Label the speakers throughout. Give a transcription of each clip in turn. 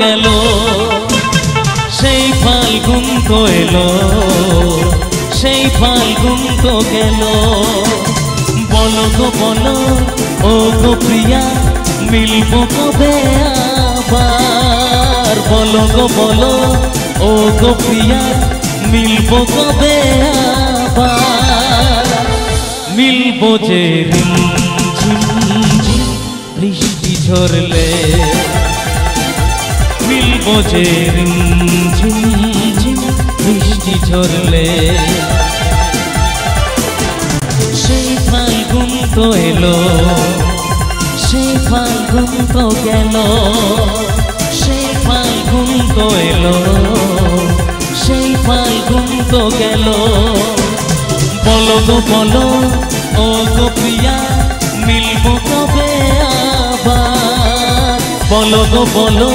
Speaker 1: গেল, সেই ফাল্গুন তো এলো, সেই ফাল্গুন তো গেল। বলো গো বলো ও গো প্রিয়া, মিলবো কবে আবার? বলো গো বলো ও গো প্রিয়া, মিলবো কবে আবার? মিলবো যে রিমঝিম বৃষ্টি ঝরলে, মিলবো যে রিমঝিম বৃষ্টি ঝরলে। সেই ফাল্গুন তো এলো, সেই ফাল্গুন তো গেল, সেই ফাল্গুন তো এলো, সেই ফাল্গুন তো গেল। বলো গো বলো ও গো প্রিয়া, মিলবো কবে আবার? বলো গো বলো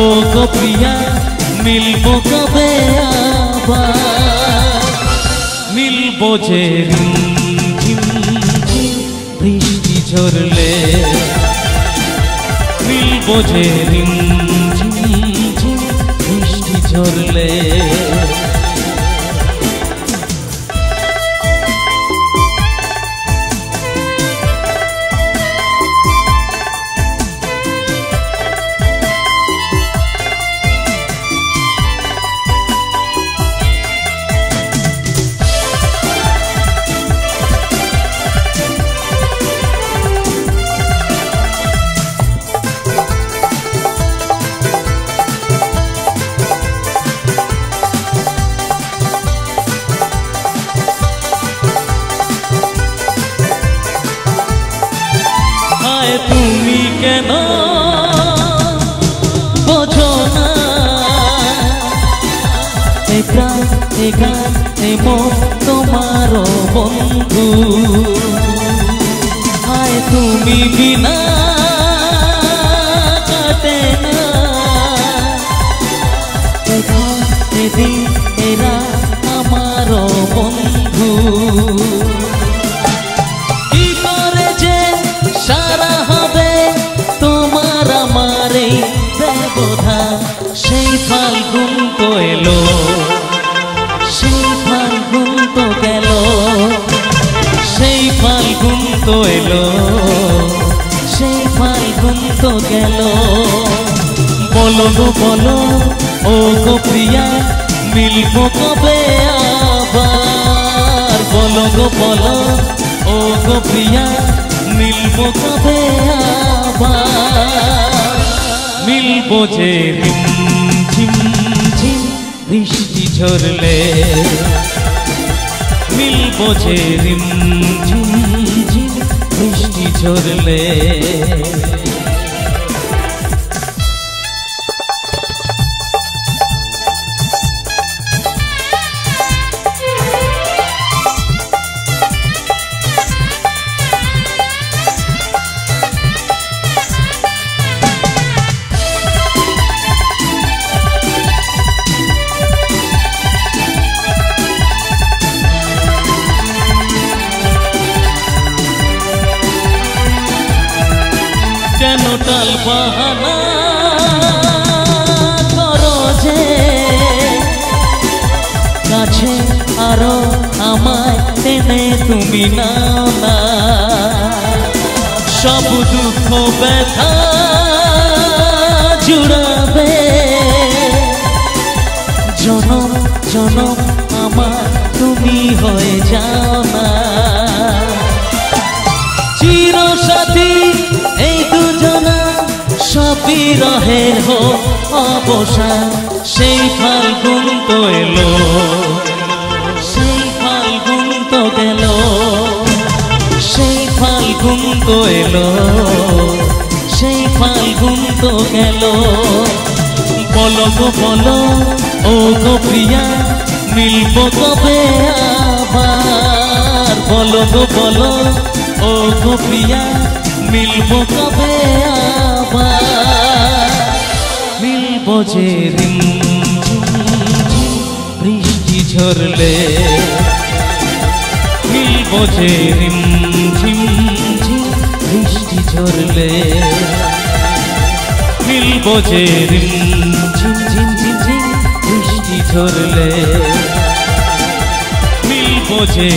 Speaker 1: ও গো প্রিয়া, মিলবো কবে আবার? মিলবো যে রিমঝিম বৃষ্টি ঝরলে, মিলবো যে রিমঝিম বৃষ্টি ঝরলে। তুমি কেন বোঝো না, এ প্রাণ এ গান এ মন তোমার বন্ধু। হায় তুমি বিনা কাটে না, এদিন এরা আমার বন্ধু। কি করে যে সারা হবে তোমার আমার এই ব্যবধান? সেই ফাল্গুন তো এলো, সেই ফাল্গুন তো গেল, সেই ফাল্গুন তো এলো, সেই ফাল্গুন তো গেল। বলো গো বলো ও গো প্রিয়া, মিলবো কবে আবার? বলো গো বলো ও গো প্রিয়া, মিলবো কবে আবার? মিলবো যে রিমঝিম বৃষ্টি ঝরলে, মিলবো যে রিমঝিম বৃষ্টি ঝরলে। কেন টাল বাহানা করো যে, কাছে আরো আমায় টেনে তুমি নাও না। সব দুঃখ ব্যথা জুড়াবে, জনম জনম আমার তুমি হয়ে যাও না। চিরসাথী এই দুজনা সবই রহের হো অবসান। সেই ফাল্গুন তো এলো, সেই ফাল্গুন তো গেল, সেই ফাল্গুন তো এলো, সেই ফাল্গুন তো গেল। বলো গো বলো ও গো প্রিয়া, মিলবো কবে আবার? বলো গো বলো ও গো প্রিয়া, মিলবো কবে আবার? মিলবো যে রিমঝিম বৃষ্টি ঝরলে, মিলবো যে রিমঝিম বৃষ্টি ঝরলে। মিলবো যে ঝিম ঝিম ঝিম ঝিম বৃষ্টি ঝরলে মিলবো যে